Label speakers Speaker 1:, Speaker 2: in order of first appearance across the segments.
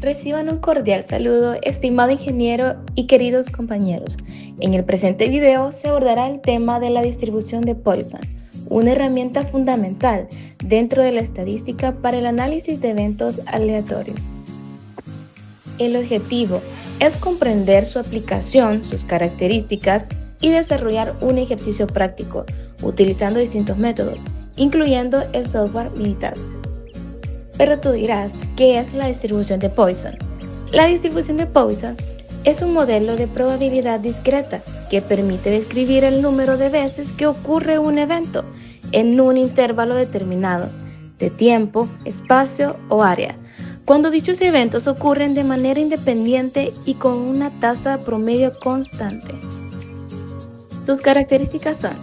Speaker 1: Reciban un cordial saludo, estimado ingeniero y queridos compañeros. En el presente video se abordará el tema de la distribución de Poisson, una herramienta fundamental dentro de la estadística para el análisis de eventos aleatorios. El objetivo es comprender su aplicación, sus características y desarrollar un ejercicio práctico utilizando distintos métodos, incluyendo el software Minitab. Pero tú dirás, ¿qué es la distribución de Poisson? La distribución de Poisson es un modelo de probabilidad discreta que permite describir el número de veces que ocurre un evento en un intervalo determinado de tiempo, espacio o área, cuando dichos eventos ocurren de manera independiente y con una tasa promedio constante. Sus características son: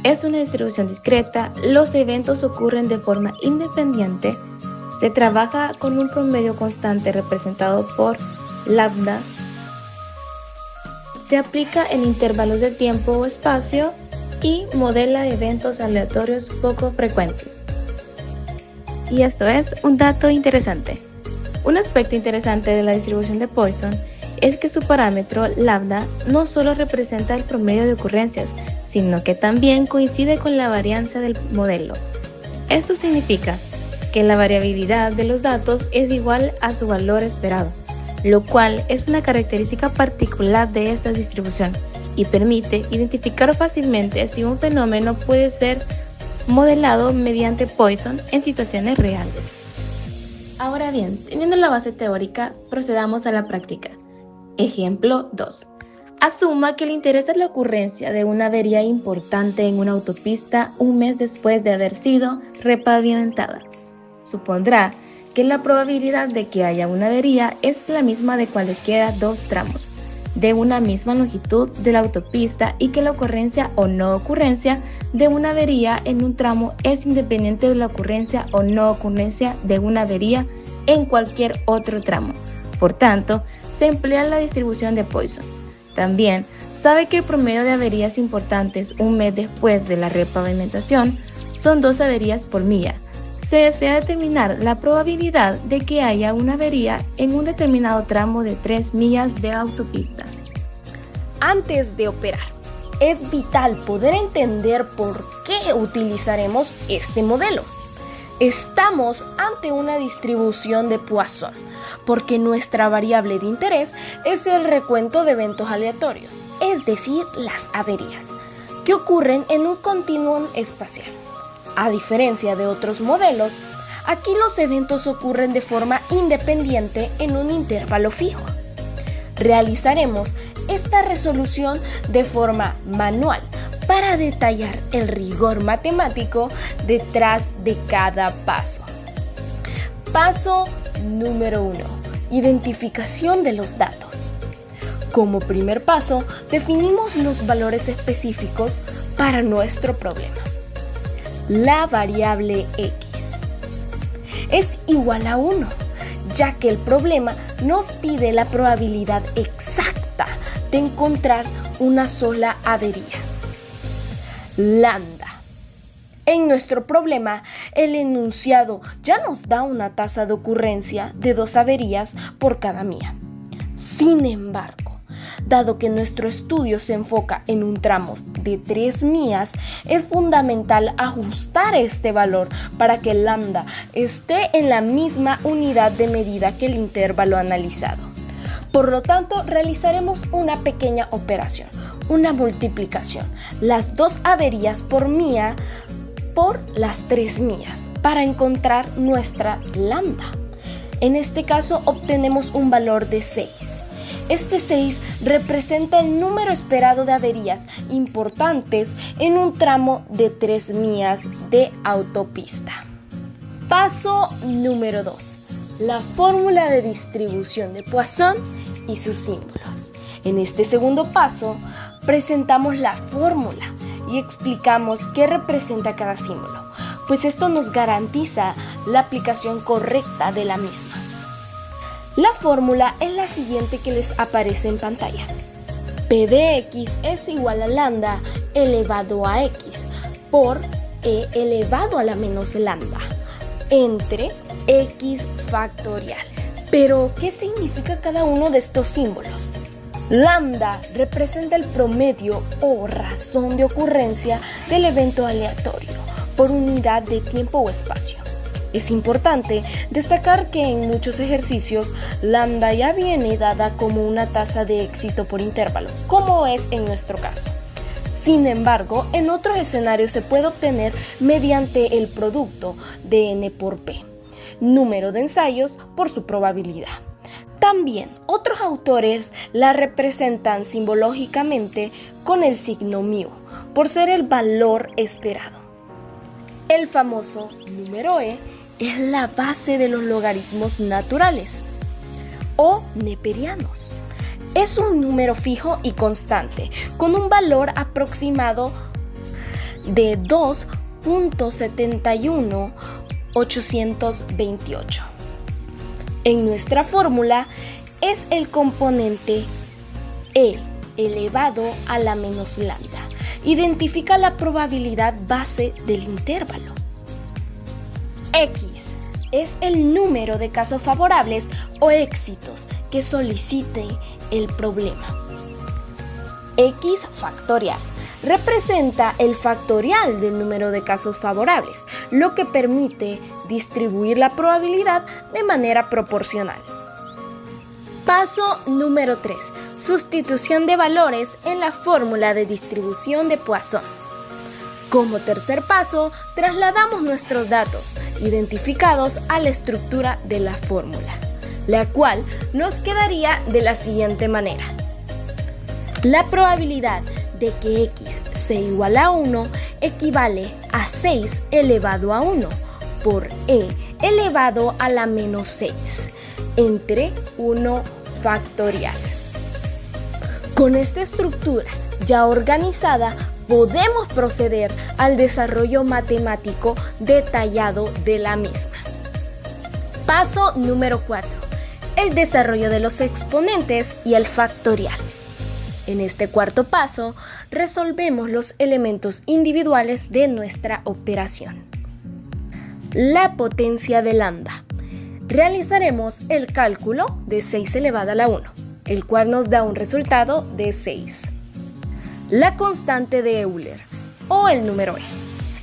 Speaker 1: es una distribución discreta, los eventos ocurren de forma independiente, se trabaja con un promedio constante representado por lambda, se aplica en intervalos de tiempo o espacio y modela eventos aleatorios poco frecuentes. Y esto es un dato interesante. Un aspecto interesante de la distribución de Poisson es que su parámetro lambda no solo representa el promedio de ocurrencias, sino que también coincide con la varianza del modelo. Esto significa que la variabilidad de los datos es igual a su valor esperado, lo cual es una característica particular de esta distribución y permite identificar fácilmente si un fenómeno puede ser modelado mediante Poisson en situaciones reales. Ahora bien, teniendo la base teórica, procedamos a la práctica. Ejemplo 2. Asuma que le interesa la ocurrencia de una avería importante en una autopista un mes después de haber sido repavimentada. Supondrá que la probabilidad de que haya una avería es la misma de cualesquiera dos tramos de una misma longitud de la autopista y que la ocurrencia o no ocurrencia de una avería en un tramo es independiente de la ocurrencia o no ocurrencia de una avería en cualquier otro tramo. Por tanto, se emplea la distribución de Poisson. También sabe que el promedio de averías importantes un mes después de la repavimentación son 2 averías por milla. Se desea determinar la probabilidad de que haya una avería en un determinado tramo de 3 millas de autopista.
Speaker 2: Antes de operar, es vital poder entender por qué utilizaremos este modelo. Estamos ante una distribución de Poisson, porque nuestra variable de interés es el recuento de eventos aleatorios, es decir, las averías, que ocurren en un continuum espacial. A diferencia de otros modelos, aquí los eventos ocurren de forma independiente en un intervalo fijo. Realizaremos esta resolución de forma manual para detallar el rigor matemático detrás de cada paso. Paso número 1. Identificación de los datos. Como primer paso, definimos los valores específicos para nuestro problema. La variable x es igual a 1, ya que el problema nos pide la probabilidad exacta de encontrar una sola avería. Lambda. En nuestro problema, el enunciado ya nos da una tasa de ocurrencia de 2 averías por cada milla. Sin embargo, dado que nuestro estudio se enfoca en un tramo de 3 millas, es fundamental ajustar este valor para que lambda esté en la misma unidad de medida que el intervalo analizado. Por lo tanto, realizaremos una pequeña operación, una multiplicación, las 2 averías por milla por las 3 millas, para encontrar nuestra lambda. En este caso obtenemos un valor de 6. Este 6 representa el número esperado de averías importantes en un tramo de 3 millas de autopista. Paso número 2. La fórmula de distribución de Poisson y sus símbolos. En este segundo paso, presentamos la fórmula y explicamos qué representa cada símbolo, pues esto nos garantiza la aplicación correcta de la misma. La fórmula es la siguiente que les aparece en pantalla. P de x es igual a lambda elevado a x por e elevado a la menos lambda entre x factorial. Pero, ¿qué significa cada uno de estos símbolos? Lambda representa el promedio o razón de ocurrencia del evento aleatorio por unidad de tiempo o espacio. Es importante destacar que en muchos ejercicios lambda ya viene dada como una tasa de éxito por intervalo, como es en nuestro caso. Sin embargo, en otros escenarios se puede obtener mediante el producto de n por p, número de ensayos por su probabilidad. También otros autores la representan simbológicamente con el signo μ, por ser el valor esperado. El famoso número e es la base de los logaritmos naturales o neperianos. Es un número fijo y constante, con un valor aproximado de 2.71828. En nuestra fórmula es el componente e elevado a la menos lambda. Identifica la probabilidad base del intervalo. X es el número de casos favorables o éxitos que solicite el problema. X factorial representa el factorial del número de casos favorables, lo que permite distribuir la probabilidad de manera proporcional. Paso número 3. Sustitución de valores en la fórmula de distribución de Poisson. Como tercer paso, trasladamos nuestros datos identificados a la estructura de la fórmula, la cual nos quedaría de la siguiente manera. La probabilidad de que x sea igual a 1 equivale a 6 elevado a 1 por e elevado a la menos 6 entre 1 factorial. Con esta estructura ya organizada, podemos proceder al desarrollo matemático detallado de la misma. Paso número 4. El desarrollo de los exponentes y el factorial. En este cuarto paso, resolvemos los elementos individuales de nuestra operación. La potencia de lambda. Realizaremos el cálculo de 6 elevado a la 1, el cual nos da un resultado de 6. La constante de Euler, o el número e.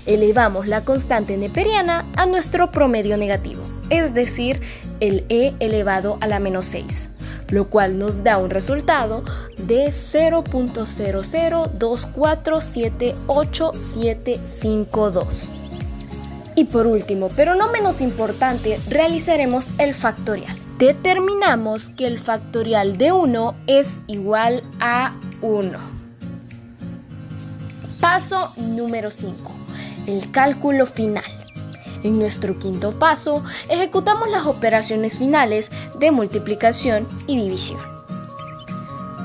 Speaker 2: Elevamos la constante neperiana a nuestro promedio negativo, es decir, el e elevado a la menos 6, lo cual nos da un resultado de 0.0024787752. Y por último, pero no menos importante, realizaremos el factorial. Determinamos que el factorial de 1 es igual a 1. Paso número 5. El cálculo final. En nuestro quinto paso, ejecutamos las operaciones finales de multiplicación y división.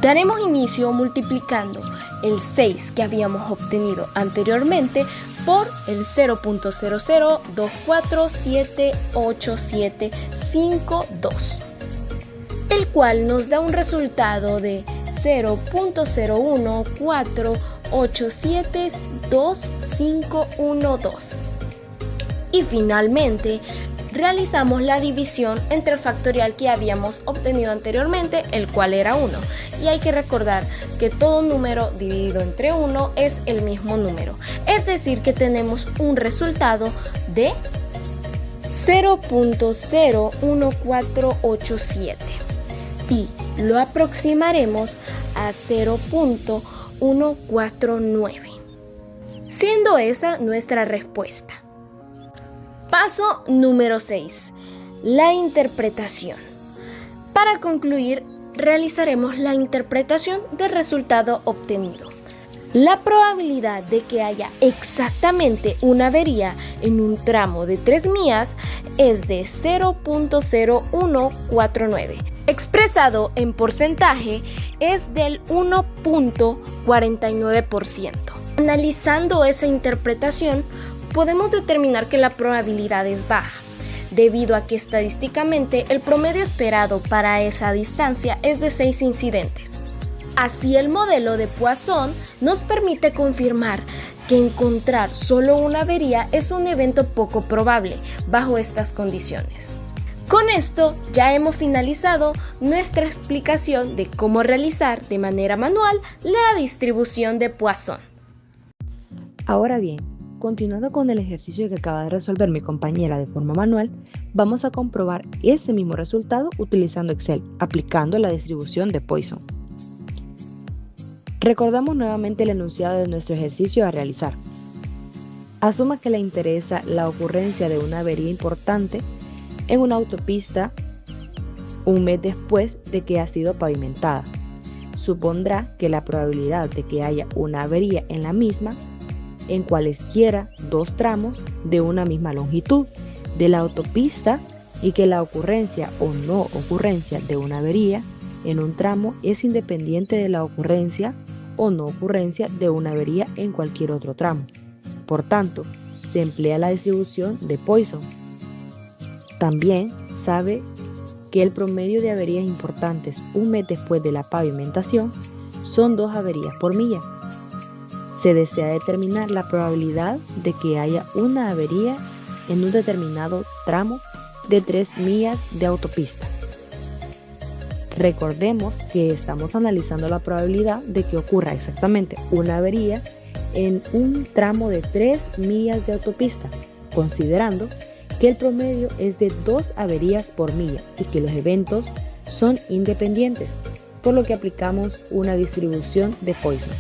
Speaker 2: Daremos inicio multiplicando el 6 que habíamos obtenido anteriormente por el 0.0024787752, el cual nos da un resultado de 0.014872512. Y finalmente, realizamos la división entre el factorial que habíamos obtenido anteriormente, el cual era 1. Y hay que recordar que todo número dividido entre 1 es el mismo número. Es decir, que tenemos un resultado de 0.01487. Y lo aproximaremos a 0.149, siendo esa nuestra respuesta. Paso número 6. La interpretación. Para concluir, realizaremos la interpretación del resultado obtenido. La probabilidad de que haya exactamente una avería en un tramo de 3 millas es de 0.0149. Expresado en porcentaje es del 1.49%. Analizando esa interpretación, podemos determinar que la probabilidad es baja, debido a que estadísticamente el promedio esperado para esa distancia es de 6 incidentes. Así, el modelo de Poisson nos permite confirmar que encontrar solo una avería es un evento poco probable bajo estas condiciones. Con esto ya hemos finalizado nuestra explicación de cómo realizar de manera manual la distribución de Poisson.
Speaker 3: Ahora bien, continuando con el ejercicio que acaba de resolver mi compañera de forma manual, vamos a comprobar ese mismo resultado utilizando Excel, aplicando la distribución de Poisson. Recordamos nuevamente el enunciado de nuestro ejercicio a realizar. Asuma que le interesa la ocurrencia de una avería importante en una autopista un mes después de que ha sido pavimentada. Supondrá que la probabilidad de que haya una avería en la misma en cualesquiera dos tramos de una misma longitud de la autopista y que la ocurrencia o no ocurrencia de una avería en un tramo es independiente de la ocurrencia o no ocurrencia de una avería en cualquier otro tramo. Por tanto, se emplea la distribución de Poisson. También sabe que el promedio de averías importantes un mes después de la pavimentación son 2 averías por milla. Se desea determinar la probabilidad de que haya una avería en un determinado tramo de 3 millas de autopista. Recordemos que estamos analizando la probabilidad de que ocurra exactamente una avería en un tramo de 3 millas de autopista, considerando que el promedio es de 2 averías por milla y que los eventos son independientes, por lo que aplicamos una distribución de Poisson.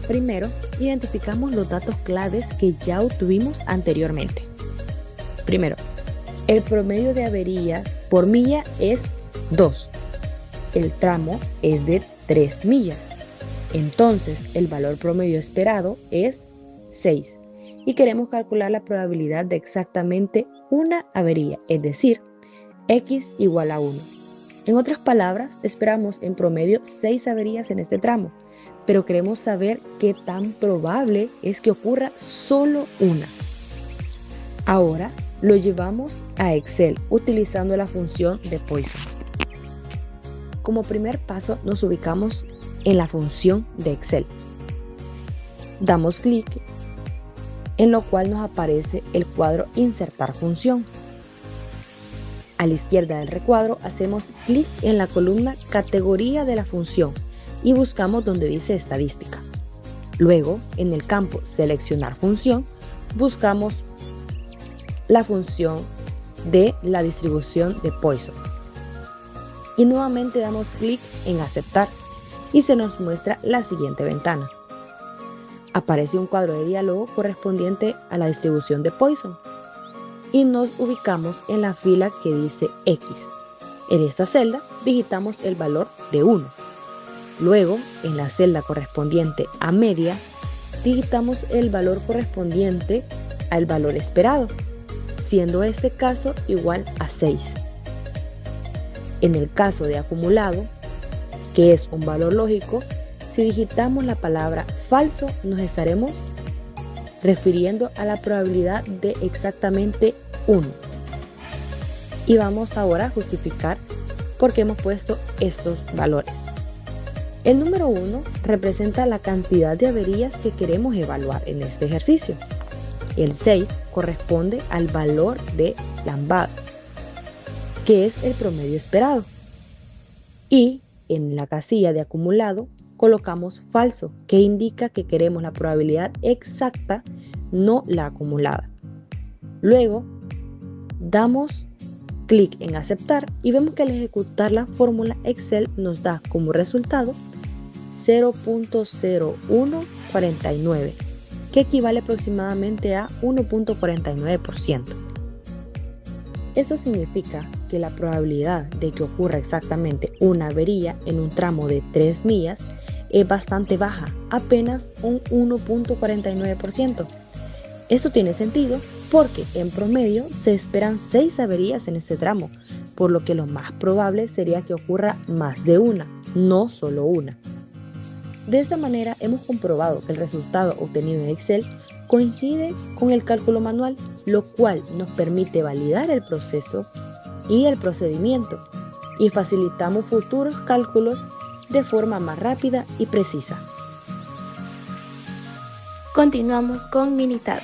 Speaker 3: Primero, identificamos los datos claves que ya obtuvimos anteriormente. Primero, el promedio de averías por milla es 2. El tramo es de 3 millas. Entonces, el valor promedio esperado es 6. Y queremos calcular la probabilidad de exactamente una avería, es decir, x igual a 1. En otras palabras, esperamos en promedio 6 averías en este tramo, pero queremos saber qué tan probable es que ocurra solo una. Ahora lo llevamos a Excel utilizando la función de Poisson. Como primer paso nos ubicamos en la función de Excel. Damos clic en lo cual nos aparece el cuadro Insertar función. A la izquierda del recuadro hacemos clic en la columna Categoría de la función y buscamos donde dice Estadística. Luego, en el campo Seleccionar función, buscamos la función de la distribución de Poisson. Y nuevamente damos clic en Aceptar y se nos muestra la siguiente ventana. Aparece un cuadro de diálogo correspondiente a la distribución de Poisson y nos ubicamos en la fila que dice X. En esta celda digitamos el valor de 1. Luego, en la celda correspondiente a media, digitamos el valor correspondiente al valor esperado, siendo este caso igual a 6. En el caso de acumulado, que es un valor lógico, si digitamos la palabra falso, nos estaremos refiriendo a la probabilidad de exactamente 1. Y vamos ahora a justificar por qué hemos puesto estos valores. El número 1 representa la cantidad de averías que queremos evaluar en este ejercicio. El 6 corresponde al valor de lambda, que es el promedio esperado. Y en la casilla de acumulado colocamos falso, que indica que queremos la probabilidad exacta, no la acumulada. Luego damos clic en aceptar y vemos que al ejecutar la fórmula Excel nos da como resultado 0.0149, que equivale aproximadamente a 1.49%. Eso significa que la probabilidad de que ocurra exactamente una avería en un tramo de 3 millas es bastante baja, apenas un 1.49%. Esto tiene sentido porque en promedio se esperan 6 averías en este tramo, por lo que lo más probable sería que ocurra más de una, no solo una. De esta manera hemos comprobado que el resultado obtenido en Excel coincide con el cálculo manual, lo cual nos permite validar el proceso y el procedimiento y facilitamos futuros cálculos de forma más rápida y precisa.
Speaker 1: Continuamos con Minitado.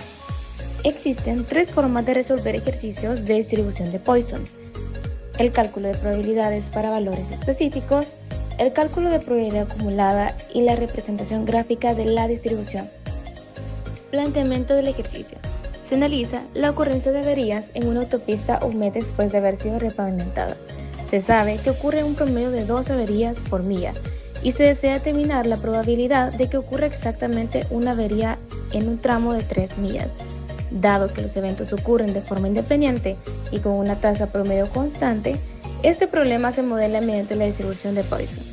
Speaker 1: Existen tres formas de resolver ejercicios de distribución de Poisson: el cálculo de probabilidades para valores específicos, el cálculo de probabilidad acumulada y la representación gráfica de la distribución. Planteamiento del ejercicio. Se analiza la ocurrencia de averías en una autopista un mes después de haber sido repavimentada. Se sabe que ocurre un promedio de 2 averías por milla y se desea determinar la probabilidad de que ocurra exactamente una avería en un tramo de 3 millas. Dado que los eventos ocurren de forma independiente y con una tasa promedio constante, este problema se modela mediante la distribución de Poisson.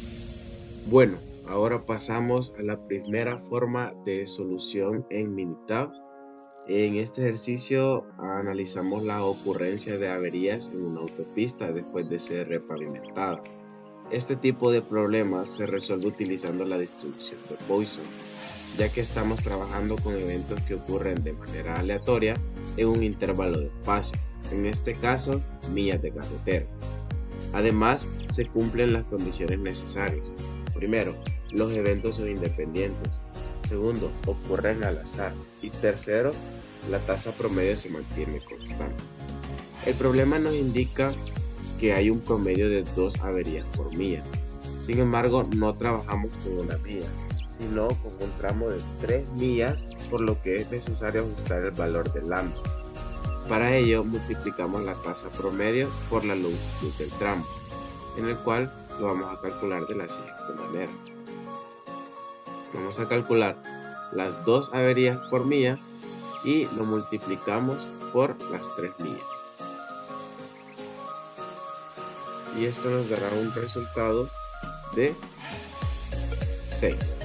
Speaker 4: Bueno, ahora pasamos a la primera forma de solución en Minitab. En este ejercicio analizamos la ocurrencia de averías en una autopista después de ser repavimentada. Este tipo de problemas se resuelve utilizando la distribución de Poisson, ya que estamos trabajando con eventos que ocurren de manera aleatoria en un intervalo de espacio, en este caso millas de carretera. Además, se cumplen las condiciones necesarias. Primero, los eventos son independientes. Segundo, ocurren al azar. Y tercero, la tasa promedio se mantiene constante. El problema nos indica que hay un promedio de 2 averías por milla. Sin embargo, no trabajamos con una milla, sino con un tramo de 3 millas, por lo que es necesario ajustar el valor del lambda. Para ello, multiplicamos la tasa promedio por la longitud del tramo, en el cual lo vamos a calcular de la siguiente manera. Vamos a calcular las 2 averías por milla y lo multiplicamos por las 3 millas. Y esto nos dará un resultado de 6.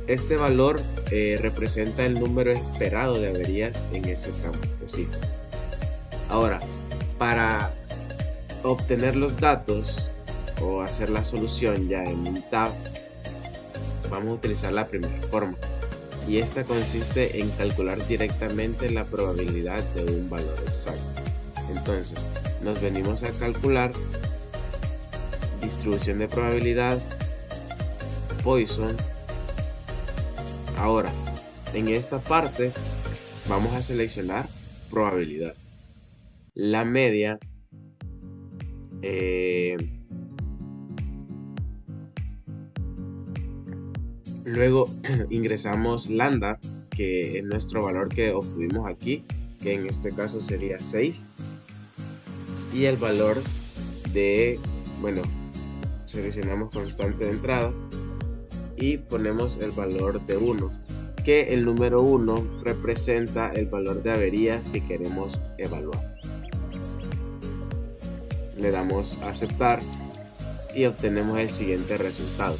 Speaker 4: Este valor representa el número esperado de averías en ese tramo específico. Ahora, para obtener los datos o hacer la solución ya en Minitab, vamos a utilizar la primera forma, y esta consiste en calcular directamente la probabilidad de un valor exacto. Entonces, nos venimos a calcular distribución de probabilidad, Poisson. Ahora, en esta parte vamos a seleccionar probabilidad. La media luego ingresamos lambda, que es nuestro valor que obtuvimos aquí, que en este caso sería 6, y el valor de, seleccionamos constante de entrada y ponemos el valor de 1, que el número 1 representa el valor de averías que queremos evaluar. Le damos a aceptar y obtenemos el siguiente resultado.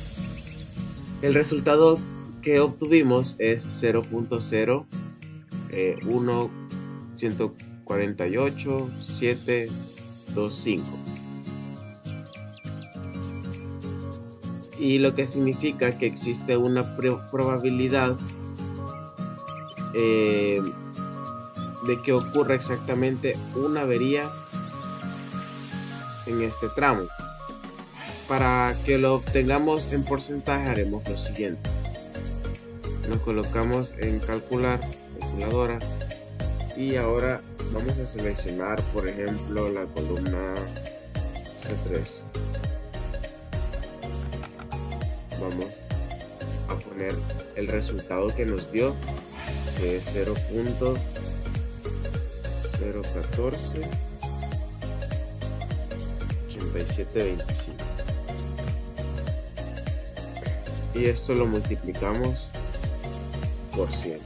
Speaker 4: El resultado que obtuvimos es 0.01148.725, y lo que significa que existe una probabilidad de que ocurra exactamente una avería en este tramo. Para que lo obtengamos en porcentaje haremos lo siguiente: nos colocamos en calculadora, y ahora vamos a seleccionar, por ejemplo, la columna C3. Vamos a poner el resultado que nos dio, que es 0.0148725, y esto lo multiplicamos por 100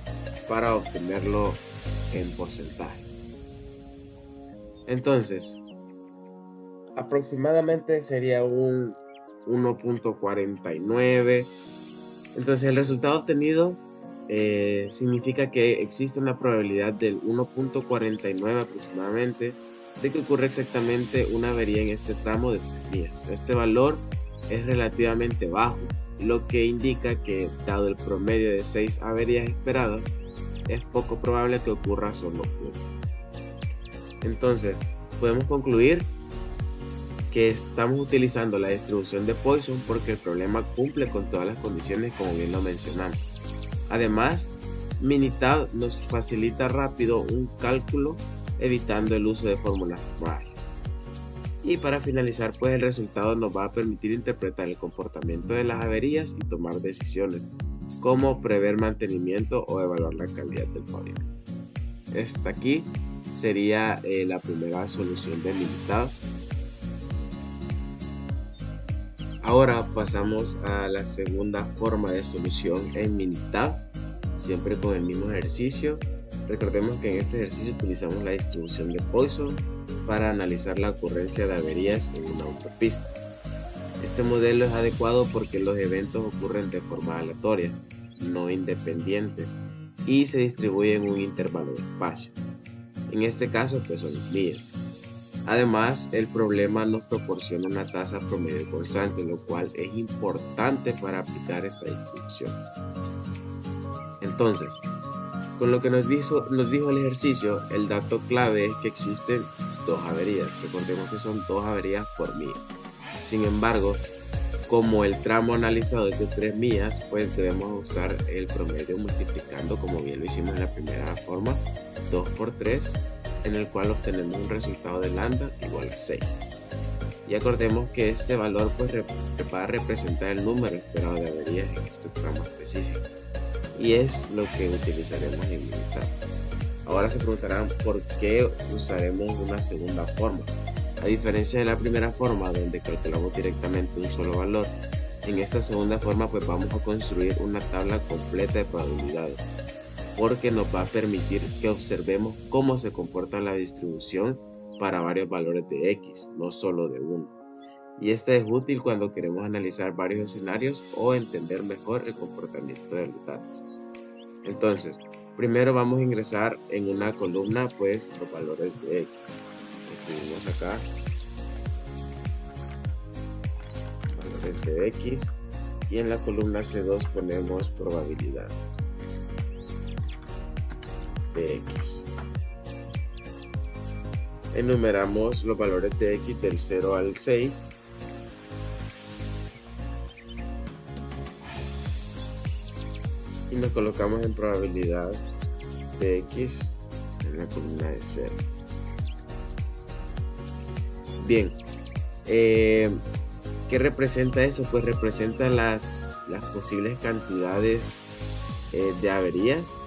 Speaker 4: para obtenerlo en porcentaje. Entonces, aproximadamente sería un 1.49. Entonces, el resultado obtenido significa que existe una probabilidad del 1.49 aproximadamente de que ocurra exactamente una avería en este tramo de 3 millas. Este valor es relativamente bajo, lo que indica que, dado el promedio de 6 averías esperadas, es poco probable que ocurra solo una. Entonces, podemos concluir que estamos utilizando la distribución de Poisson porque el problema cumple con todas las condiciones, como bien lo mencionamos. Además Minitab nos facilita rápido un cálculo, evitando el uso de fórmulas mágicas. Y para finalizar, pues el resultado nos va a permitir interpretar el comportamiento de las averías y tomar decisiones, como prever mantenimiento o evaluar la calidad del pavimento. Esta aquí sería la primera solución de Minitab. Ahora pasamos a la segunda forma de solución en Minitab, siempre con el mismo ejercicio. Recordemos que en este ejercicio utilizamos la distribución de Poisson para analizar la ocurrencia de averías en una autopista. Este modelo es adecuado porque los eventos ocurren de forma aleatoria, no independientes, y se distribuyen en un intervalo de espacio. En este caso, pues son millas. Además, el problema nos proporciona una tasa promedio constante, lo cual es importante para aplicar esta distribución. Entonces, con lo que nos dijo el ejercicio, el dato clave es que existen 2 averías. Recordemos que son 2 averías por milla. Sin embargo, como el tramo analizado es de 3 millas, pues debemos usar el promedio multiplicando, como bien lo hicimos en la primera forma, 2 por 3, en el cual obtenemos un resultado de lambda igual a 6. Y acordemos que este valor pues va a representar el número esperado de averías en este tramo específico. Y es lo que utilizaremos en Minitab. Ahora se preguntarán por qué usaremos una segunda forma. A diferencia de la primera forma donde calculamos directamente un solo valor, en esta segunda forma pues vamos a construir una tabla completa de probabilidades, porque nos va a permitir que observemos cómo se comporta la distribución para varios valores de X, no solo de uno. Y esta es útil cuando queremos analizar varios escenarios o entender mejor el comportamiento de los datos. Entonces, primero vamos a ingresar en una columna pues los valores de X. Escribimos acá valores de X y en la columna C2 ponemos probabilidad de X. Enumeramos los valores de X del 0 al 6 y nos colocamos en probabilidad de X en la columna de 0. Bien, ¿qué representa eso? Pues representa las posibles cantidades de averías.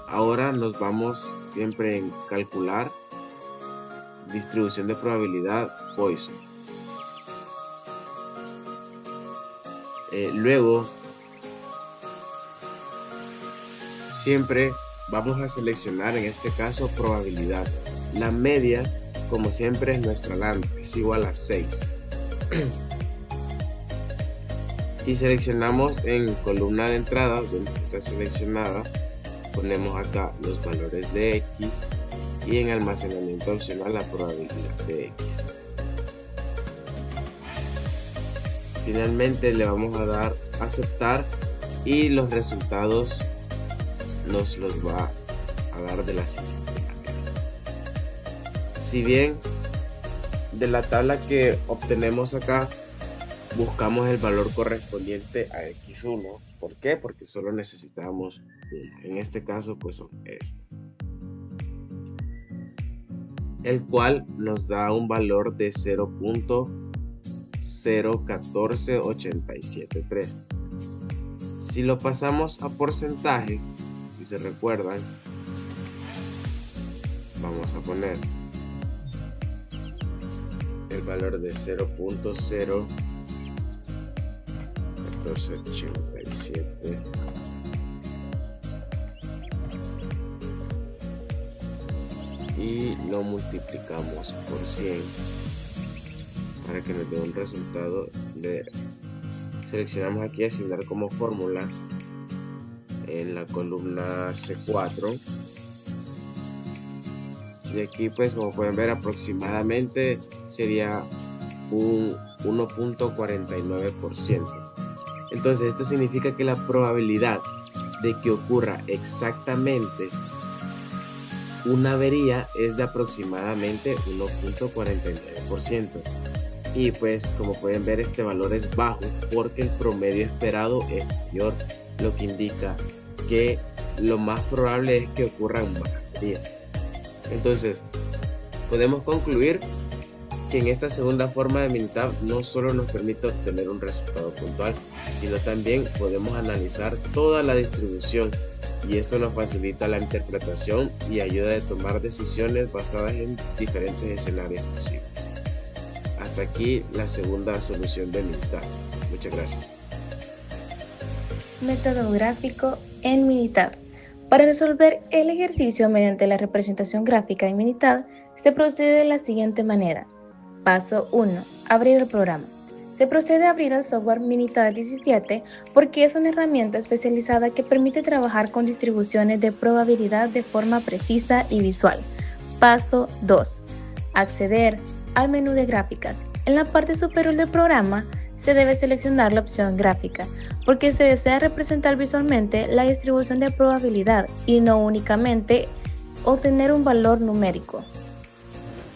Speaker 4: Ahora nos vamos siempre en calcular distribución de probabilidad Poisson. Luego, siempre vamos a seleccionar en este caso probabilidad. La media, como siempre, es nuestra lambda, es igual a 6. Y seleccionamos en columna de entrada, donde está seleccionada, ponemos acá los valores de X y en almacenamiento opcional la probabilidad de X. Finalmente le vamos a dar aceptar y los resultados nos los va a dar de la siguiente manera. Si bien de la tabla que obtenemos acá buscamos el valor correspondiente a X1, ¿por qué? Porque solo necesitamos uno. En este caso pues son estos, el cual nos da un valor de 0.014873. Si lo pasamos a porcentaje, si se recuerdan, vamos a poner el valor de 0.01487 y lo multiplicamos por 100 para que nos dé un resultado. Seleccionamos aquí asignar como fórmula en la columna C4 y aquí pues como pueden ver aproximadamente sería un 1.49%. Entonces esto significa que la probabilidad de que ocurra exactamente una avería es de aproximadamente 1.49%. Y pues como pueden ver este valor es bajo porque el promedio esperado es mayor, lo que indica que lo más probable es que ocurran más averías. Entonces, podemos concluir que en esta segunda forma de Minitab no solo nos permite obtener un resultado puntual, sino también podemos analizar toda la distribución, y esto nos facilita la interpretación y ayuda a tomar decisiones basadas en diferentes escenarios posibles. Hasta aquí la segunda solución de Minitab. Muchas gracias.
Speaker 1: Método gráfico en Minitab. Para resolver el ejercicio mediante la representación gráfica en Minitab, se procede de la siguiente manera. Paso 1. Abrir el programa. Se procede a abrir el software Minitab 17 porque es una herramienta especializada que permite trabajar con distribuciones de probabilidad de forma precisa y visual. Paso 2. Acceder al menú de gráficas. En la parte superior del programa se debe seleccionar la opción gráfica porque se desea representar visualmente la distribución de probabilidad y no únicamente obtener un valor numérico.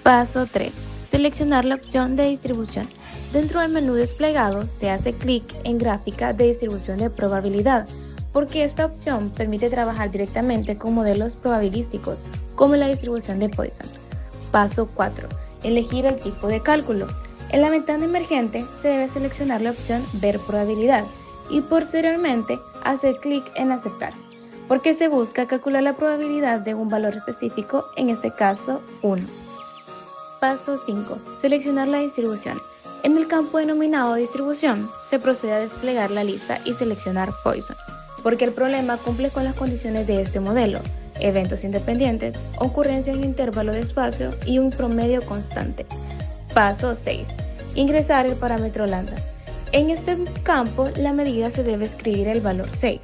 Speaker 1: Paso 3. Seleccionar la opción de distribución. Dentro del menú desplegado se hace clic en gráfica de distribución de probabilidad porque esta opción permite trabajar directamente con modelos probabilísticos como la distribución de Poisson. Paso 4. Elegir el tipo de cálculo. En la ventana emergente se debe seleccionar la opción Ver probabilidad y posteriormente hacer clic en Aceptar, porque se busca calcular la probabilidad de un valor específico, en este caso 1. Paso 5. Seleccionar la distribución. En el campo denominado Distribución se procede a desplegar la lista y seleccionar Poisson, porque el problema cumple con las condiciones de este modelo: eventos independientes, ocurrencia en intervalo de espacio y un promedio constante. Paso 6. Ingresar el parámetro lambda. En este campo, la medida se debe escribir el valor 6,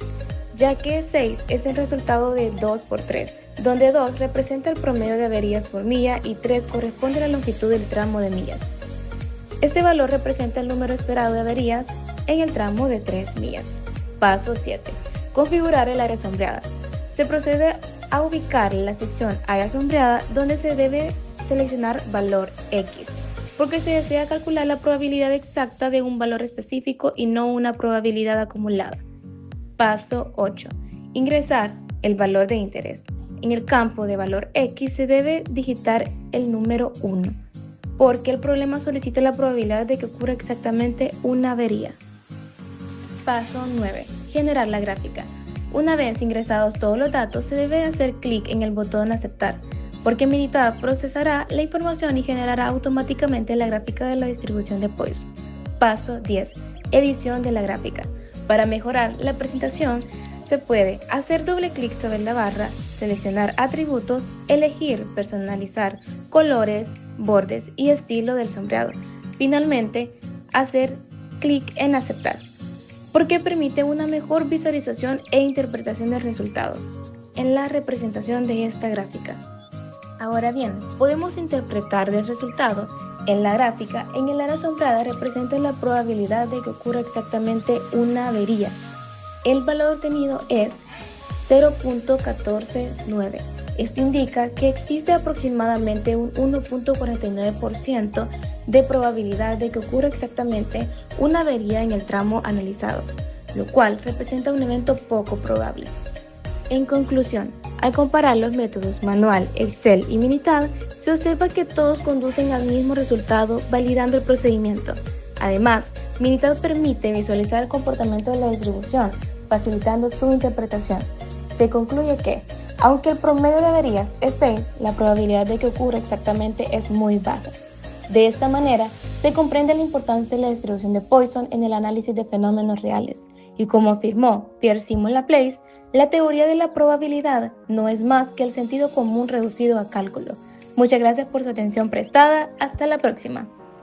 Speaker 1: ya que 6 es el resultado de 2 por 3, donde 2 representa el promedio de averías por milla y 3 corresponde a la longitud del tramo de millas. Este valor representa el número esperado de averías en el tramo de 3 millas. Paso 7. Configurar el área sombreada. Se procede a ubicar la sección área sombreada donde se debe seleccionar valor X, porque se desea calcular la probabilidad exacta de un valor específico y no una probabilidad acumulada. Paso 8. Ingresar el valor de interés. En el campo de valor X se debe digitar el número 1, porque el problema solicita la probabilidad de que ocurra exactamente una avería. Paso 9. Generar la gráfica. Una vez ingresados todos los datos, se debe hacer clic en el botón Aceptar, porque Minitab procesará la información y generará automáticamente la gráfica de la distribución de Poisson. Paso 10. Edición de la gráfica. Para mejorar la presentación, se puede hacer doble clic sobre la barra, seleccionar atributos, elegir personalizar colores, bordes y estilo del sombreado. Finalmente, hacer clic en Aceptar, porque permite una mejor visualización e interpretación del resultado en la representación de esta gráfica. Ahora bien, podemos interpretar del resultado en la gráfica. En el área sombreada representa la probabilidad de que ocurra exactamente una avería. El valor obtenido es 0.149. Esto indica que existe aproximadamente un 1.49% de probabilidad de que ocurra exactamente una avería en el tramo analizado, lo cual representa un evento poco probable. En conclusión, al comparar los métodos manual, Excel y Minitab, se observa que todos conducen al mismo resultado, validando el procedimiento. Además, Minitab permite visualizar el comportamiento de la distribución, facilitando su interpretación. Se concluye que, aunque el promedio de averías es 6, la probabilidad de que ocurra exactamente es muy baja. De esta manera, se comprende la importancia de la distribución de Poisson en el análisis de fenómenos reales, y como afirmó Pierre-Simon Laplace, la teoría de la probabilidad no es más que el sentido común reducido a cálculo. Muchas gracias por su atención prestada. Hasta la próxima.